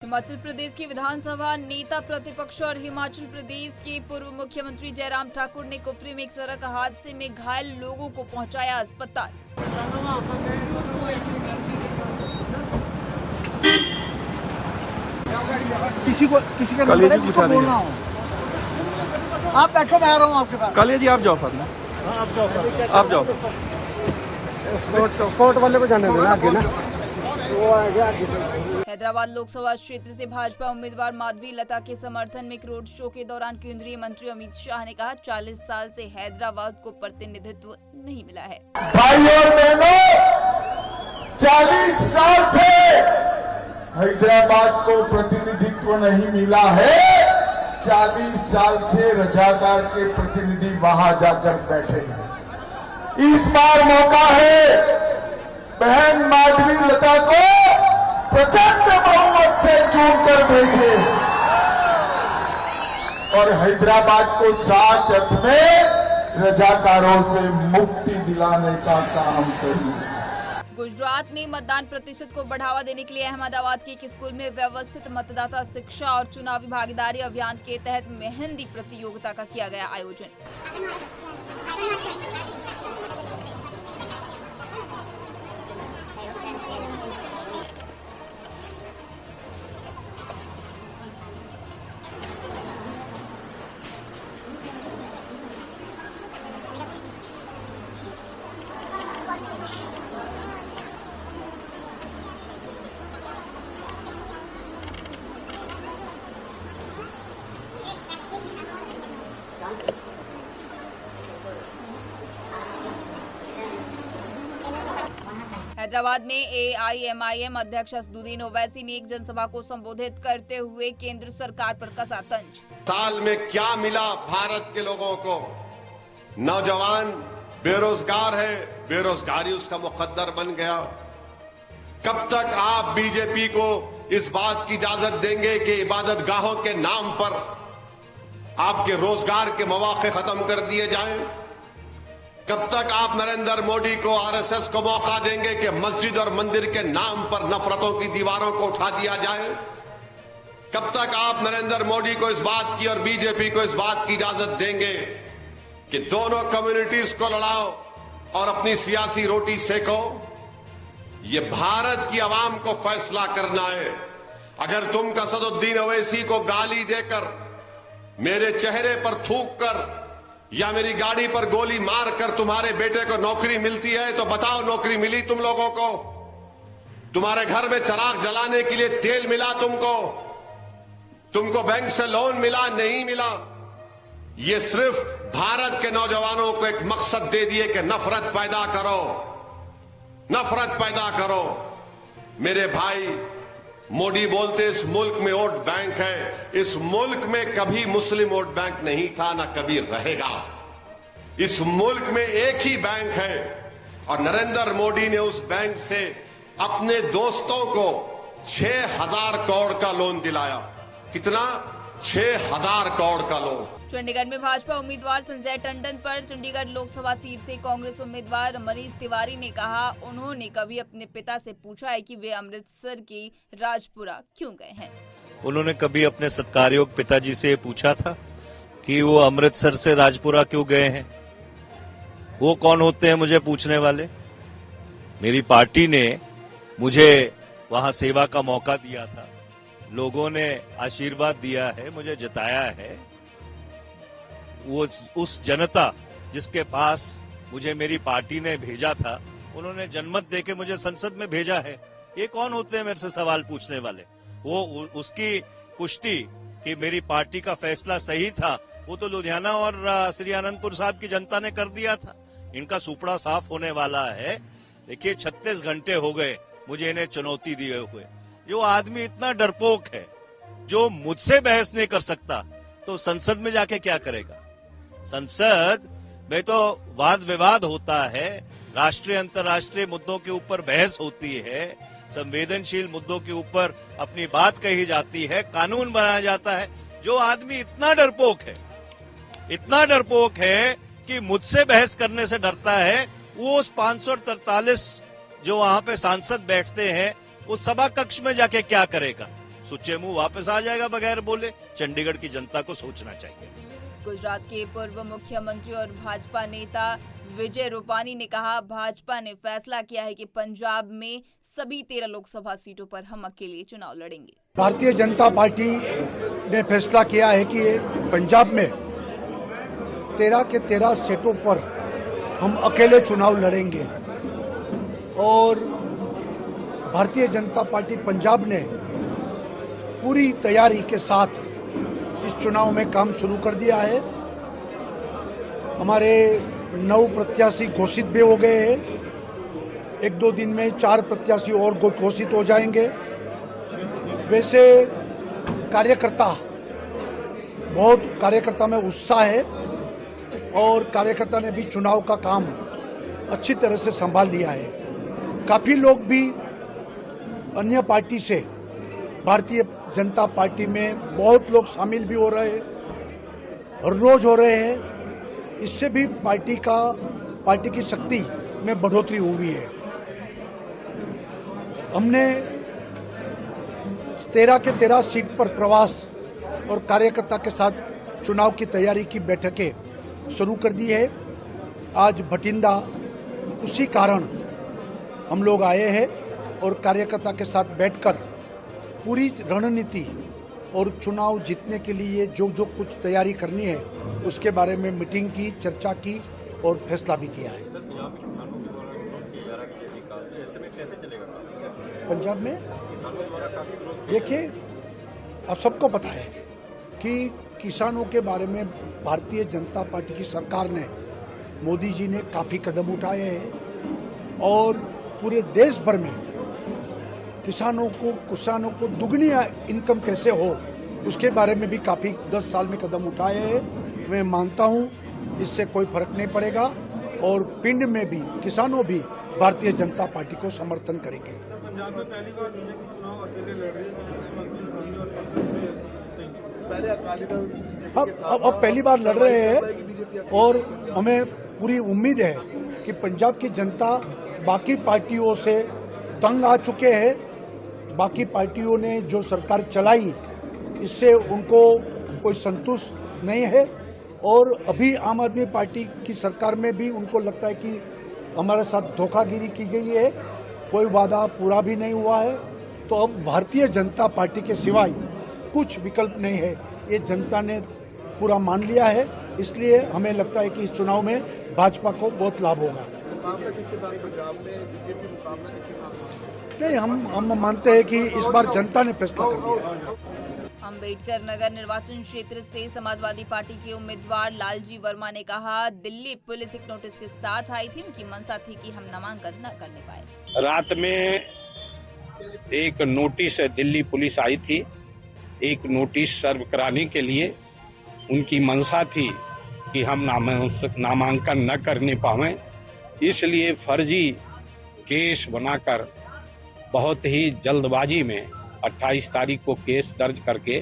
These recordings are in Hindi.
हिमाचल प्रदेश के विधानसभा नेता प्रतिपक्ष और हिमाचल प्रदेश के पूर्व मुख्यमंत्री जयराम ठाकुर ने कुफरी में एक सड़क हादसे में घायल लोगों को पहुंचाया अस्पताल। किसी का नंबर है जिसको बोलना हो। आप बैठो, मैं आ रहा हूँ आपके पास। कालिया जी आप जाओ साथ में। हाँ, आप जाओ, आप जाओ। स्कॉट वाले को जाने देना आगे ना, वो आगे आगे। हैदराबाद लोकसभा क्षेत्र से भाजपा उम्मीदवार माधवी लता के समर्थन में एक रोड शो के दौरान केंद्रीय मंत्री अमित शाह ने कहा 40 साल से हैदराबाद को प्रतिनिधित्व नहीं मिला है। भाइयों और बहनों, 40 साल से हैदराबाद को प्रतिनिधित्व नहीं मिला है। 40 साल से रजाकार के प्रतिनिधि वहां जाकर बैठे हैं। इस बार मौका है बहन माधवी लता को प्रचंड बहुमत से चुनकर भेजिए और हैदराबाद को सच अर्थ में रजाकारों से मुक्ति दिलाने का काम करिए। गुजरात में मतदान प्रतिशत को बढ़ावा देने के लिए अहमदाबाद के एक स्कूल में व्यवस्थित मतदाता शिक्षा और चुनावी भागीदारी अभियान के तहत मेहंदी प्रतियोगिता का किया गया आयोजन। हैदराबाद में AIMIM अध्यक्ष असदुद्दीन ओवैसी ने एक जनसभा को संबोधित करते हुए केंद्र सरकार पर कसा तंज। साल में क्या मिला भारत के लोगों को? नौजवान बेरोजगार है, बेरोजगारी उसका मुकद्दर बन गया। कब तक आप बीजेपी को इस बात की इजाजत देंगे कि इबादत गाहों के नाम पर आपके रोजगार के मौके खत्म कर दिए जाएं? कब तक आप नरेंद्र मोदी को, RSS को मौका देंगे कि मस्जिद और मंदिर के नाम पर नफरतों की दीवारों को उठा दिया जाए? कब तक आप नरेंद्र मोदी को इस बात की और बीजेपी को इस बात की इजाजत देंगे कि दोनों कम्युनिटीज को लड़ाओ और अपनी सियासी रोटी सेको? ये भारत की आवाम को फैसला करना है। अगर तुम असदुद्दीन ओवैसी को गाली देकर, मेरे चेहरे पर थूक कर या मेरी गाड़ी पर गोली मारकर तुम्हारे बेटे को नौकरी मिलती है तो बताओ, नौकरी मिली तुम लोगों को? तुम्हारे घर में चिराग जलाने के लिए तेल मिला तुमको बैंक से लोन मिला? नहीं मिला। ये सिर्फ भारत के नौजवानों को एक मकसद दे दिए कि नफरत पैदा करो, नफरत पैदा करो। मेरे भाई, मोदी बोलते इस मुल्क में वोट बैंक है। इस मुल्क में कभी मुस्लिम वोट बैंक नहीं था, ना कभी रहेगा। इस मुल्क में एक ही बैंक है और नरेंद्र मोदी ने उस बैंक से अपने दोस्तों को 6,000 करोड़ का लोन दिलाया। कितना? 6,000 करोड़ का लोन। चंडीगढ़ में भाजपा उम्मीदवार संजय टंडन पर चंडीगढ़ लोकसभा सीट से कांग्रेस उम्मीदवार मनीष तिवारी ने कहा, उन्होंने कभी अपने पिता से पूछा है कि वे अमृतसर के राजपुरा क्यों गए हैं। उन्होंने कभी अपने सत्कारयोग पिताजी से पूछा था कि वो अमृतसर से राजपुरा क्यों गए हैं? वो कौन होते हैं मुझे पूछने वाले? मेरी पार्टी ने मुझे वहां सेवा का मौका दिया था, लोगों ने आशीर्वाद दिया है, मुझे जिताया है। वो उस जनता जिसके पास मुझे मेरी पार्टी ने भेजा था, उन्होंने जनमत देके मुझे संसद में भेजा है। ये कौन होते हैं मेरे से सवाल पूछने वाले? वो उसकी पुष्टि कि मेरी पार्टी का फैसला सही था, वो तो लुधियाना और श्री आनंदपुर साहब की जनता ने कर दिया था। इनका सुपड़ा साफ होने वाला है। देखिए, 36 घंटे हो गए मुझे इन्हें चुनौती दिए हुए। जो आदमी इतना डरपोक है, जो मुझसे बहस नहीं कर सकता, तो संसद में जाके क्या करेगा? संसद में तो वाद विवाद होता है, राष्ट्रीय अंतर्राष्ट्रीय मुद्दों के ऊपर बहस होती है, संवेदनशील मुद्दों के ऊपर अपनी बात कही जाती है, कानून बनाया जाता है। जो आदमी इतना डरपोक है कि मुझसे बहस करने से डरता है, वो उस 543 जो वहां पे सांसद बैठते हैं, वो सभा कक्ष में जाके क्या करेगा? सुच्चे मुंह वापस आ जाएगा बगैर बोले। चंडीगढ़ की जनता को सोचना चाहिए। गुजरात के पूर्व मुख्यमंत्री और भाजपा नेता विजय रूपानी ने कहा, भाजपा ने फैसला किया है कि पंजाब में सभी 13 लोकसभा सीटों पर हम अकेले चुनाव लड़ेंगे। भारतीय जनता पार्टी ने फैसला किया है कि पंजाब में 13 के 13 सीटों पर हम अकेले चुनाव लड़ेंगे और भारतीय जनता पार्टी पंजाब ने पूरी तैयारी के साथ इस चुनाव में काम शुरू कर दिया है। हमारे 9 प्रत्याशी घोषित भी हो गए हैं। 1-2 दिन में 4 प्रत्याशी और घोषित हो जाएंगे। वैसे कार्यकर्ता में उत्साह है और कार्यकर्ता ने भी चुनाव का काम अच्छी तरह से संभाल लिया है। काफी लोग भी अन्य पार्टी से भारतीय जनता पार्टी में बहुत लोग शामिल भी हो रहे हैं, हर रोज हो रहे हैं। इससे भी पार्टी की शक्ति में बढ़ोतरी हुई है। हमने 13 के 13 सीट पर प्रवास और कार्यकर्ता के साथ चुनाव की तैयारी की बैठकें शुरू कर दी है। आज भटिंडा उसी कारण हम लोग आए हैं और कार्यकर्ता के साथ बैठकर पूरी रणनीति और चुनाव जीतने के लिए जो कुछ तैयारी करनी है उसके बारे में मीटिंग की, चर्चा की और फैसला भी किया है। पंजाब में देखिए, अब सबको पता है कि किसानों के बारे में भारतीय जनता पार्टी की सरकार ने, मोदी जी ने काफी कदम उठाए हैं और पूरे देश भर में किसानों को दुगनी इनकम कैसे हो उसके बारे में भी काफी 10 साल में कदम उठाए हैं। मैं मानता हूं इससे कोई फर्क नहीं पड़ेगा और पिंड में भी किसानों भी भारतीय जनता पार्टी को समर्थन करेंगे। पंजाब में पहली बार बीजेपी चुनाव अकेले लड़ रही है, अब पहली बार लड़ रहे हैं और हमें पूरी उम्मीद है कि पंजाब की जनता बाकी पार्टियों से तंग आ चुके हैं। बाकी पार्टियों ने जो सरकार चलाई इससे उनको कोई संतुष्ट नहीं है और अभी आम आदमी पार्टी की सरकार में भी उनको लगता है कि हमारे साथ धोखागिरी की गई है, कोई वादा पूरा भी नहीं हुआ है। तो अब भारतीय जनता पार्टी के सिवाय कुछ विकल्प नहीं है, ये जनता ने पूरा मान लिया है। इसलिए हमें लगता है कि इस चुनाव में भाजपा को बहुत लाभ होगा। मुकाबला किसके साथ पंजाब में बीजेपी मुकाबला किसके साथ? नहीं, हम मानते हैं कि इस बार जनता ने फैसला कर दिया है। अंबेडकर नगर निर्वाचन क्षेत्र से समाजवादी पार्टी के उम्मीदवार लालजी वर्मा ने कहा, दिल्ली पुलिस एक नोटिस के साथ आई थी, उनकी मंशा थी कि हम नामांकन न करने पाए। रात में एक नोटिस दिल्ली पुलिस आई थी, एक नोटिस सर्व कराने के लिए। उनकी मंशा थी कि हम नामांकन न करने पावें, इसलिए फर्जी केस बनाकर बहुत ही जल्दबाजी में 28 तारीख को केस दर्ज करके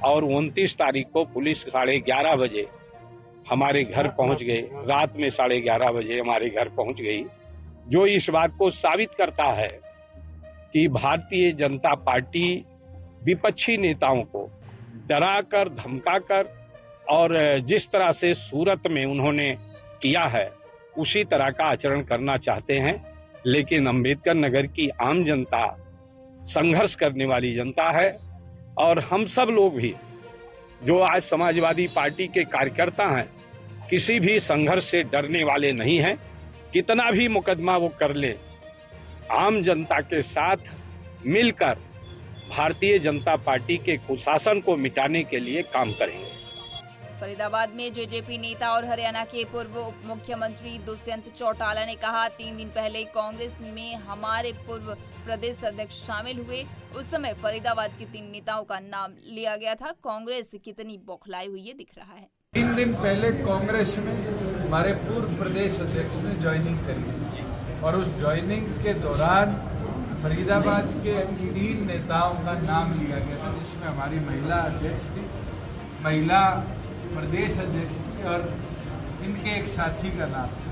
और 29 तारीख को पुलिस 11:30 बजे हमारे घर पहुंच गए। रात में 11:30 बजे हमारे घर पहुंच गई, जो इस बात को साबित करता है कि भारतीय जनता पार्टी विपक्षी नेताओं को डराकर, धमकाकर और जिस तरह से सूरत में उन्होंने किया है उसी तरह का आचरण करना चाहते हैं। लेकिन अंबेडकर नगर की आम जनता संघर्ष करने वाली जनता है और हम सब लोग भी जो आज समाजवादी पार्टी के कार्यकर्ता हैं किसी भी संघर्ष से डरने वाले नहीं हैं। कितना भी मुकदमा वो कर ले, आम जनता के साथ मिलकर भारतीय जनता पार्टी के कुशासन को मिटाने के लिए काम करेंगे। फरीदाबाद में जेजेपी नेता और हरियाणा के पूर्व उप मुख्यमंत्री दुष्यंत चौटाला ने कहा, 3 दिन पहले कांग्रेस में हमारे पूर्व प्रदेश अध्यक्ष शामिल हुए। उस समय फरीदाबाद के 3 नेताओं का नाम लिया गया था। कांग्रेस कितनी बौखलाई हुई है दिख रहा है। 3 दिन पहले कांग्रेस में हमारे पूर्व प्रदेश अध्यक्ष ने ज्वाइनिंग करी और उस ज्वाइनिंग के दौरान फरीदाबाद के 3 नेताओं का नाम लिया गया था, जिसमें हमारी महिला अध्यक्ष थी, महिला प्रदेश अध्यक्ष थी और इनके एक साथी का नाम था।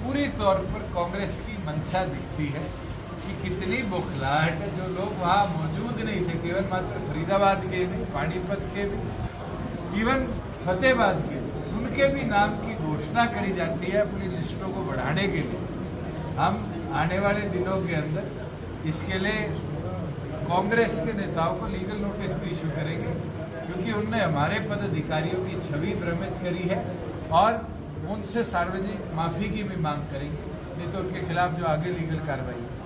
पूरी तौर पर कांग्रेस की मंशा दिखती है कि कितनी बौखलाहट है। जो लोग वहाँ मौजूद नहीं थे, केवल मात्र फरीदाबाद के नहीं, पानीपत के भी, इवन फतेहाबाद के, उनके भी नाम की घोषणा करी जाती है अपनी लिस्टों को बढ़ाने के लिए। हम आने वाले दिनों के अंदर इसके लिए कांग्रेस के नेताओं को लीगल नोटिस भी इशू करेंगे, क्योंकि उनने हमारे पदाधिकारियों की छवि भ्रमित करी है और उनसे सार्वजनिक माफी की भी मांग करेंगे, नहीं तो उनके खिलाफ जो आगे लीगल कार्रवाई है।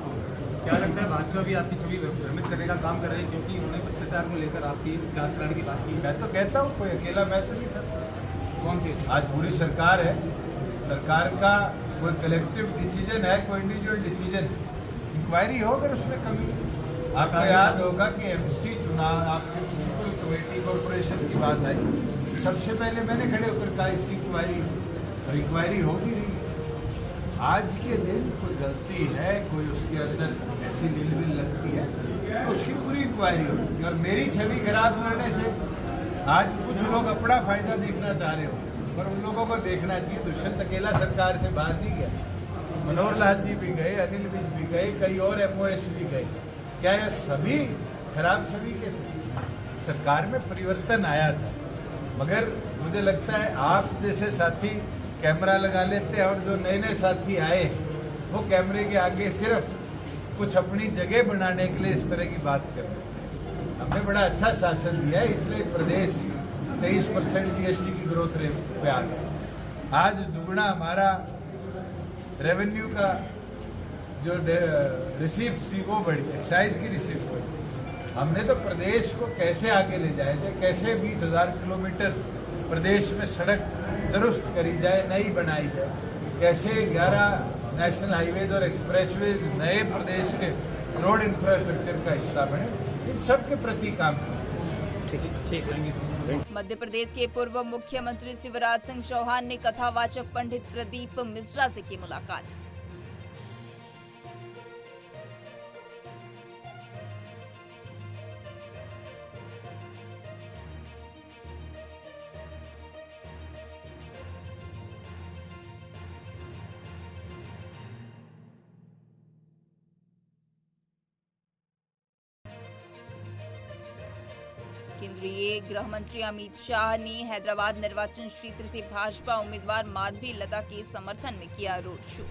क्या लगता है भाजपा भी आपकी छवि भ्रमित करने का काम कर रहे हैं, क्योंकि उन्होंने भ्रष्टाचार को लेकर आपकी जांच कराने की बात की? मैं तो कहता हूँ कोई अकेला मैं तो नहीं था। कौन थे? आज पूरी सरकार है, सरकार का कोई कलेक्टिव डिसीजन है, कोई इंडिविजुअल डिसीजन है। इंक्वायरी हो अगर उसमें कमी। आपको याद होगा कि एमसी चुनाव आपके म्यूनिसिपल कमेटी कॉर्पोरेशन की बात आई, सबसे पहले मैंने खड़े होकर कहा इसकी इंक्वायरी, और इंक्वायरी हो भी रही है। आज के दिन कोई गलती है, कोई उसके अंदर ऐसी लील लगती है तो उसकी पूरी इंक्वायरी होगी। और मेरी छवि खराब करने से आज कुछ लोग अपना फायदा देखना चाह रहे हो, पर उन लोगों को देखना चाहिए दुष्यंत अकेला सरकार से बाहर नहीं गया, मनोहर लाल जी भी गए, अनिल विज भी गए, कई और एमओएस भी गए। क्या यह सभी खराब छवि के थे? सरकार में परिवर्तन आया था, मगर मुझे लगता है आप जैसे साथी कैमरा लगा लेते हैं और जो नए नए साथी आए वो कैमरे के आगे सिर्फ कुछ अपनी जगह बनाने के लिए इस तरह की बात कर रहे हैं। हमने बड़ा अच्छा शासन दिया है, इसलिए प्रदेश 23% जीएसटी की ग्रोथ रेट पे आ गया। आज दुगना हमारा रेवेन्यू का जो रिसिप्ट थी वो बढ़ी, एक्साइज की रिसिप्ट बढ़ी। हमने तो प्रदेश को कैसे आगे ले जाए थे, कैसे 20,000 किलोमीटर प्रदेश में सड़क दुरुस्त करी जाए, नई बनाई जाए, कैसे 11 नेशनल हाईवेज और एक्सप्रेसवेज नए प्रदेश के रोड इंफ्रास्ट्रक्चर का हिस्सा बने, इन सब के प्रति काम करेंगे। मध्य प्रदेश के पूर्व मुख्यमंत्री शिवराज सिंह चौहान ने कथावाचक पंडित प्रदीप मिश्रा से की मुलाकात। केंद्रीय गृह मंत्री अमित शाह ने हैदराबाद निर्वाचन क्षेत्र से भाजपा उम्मीदवार माधवी लता के समर्थन में किया रोड शो।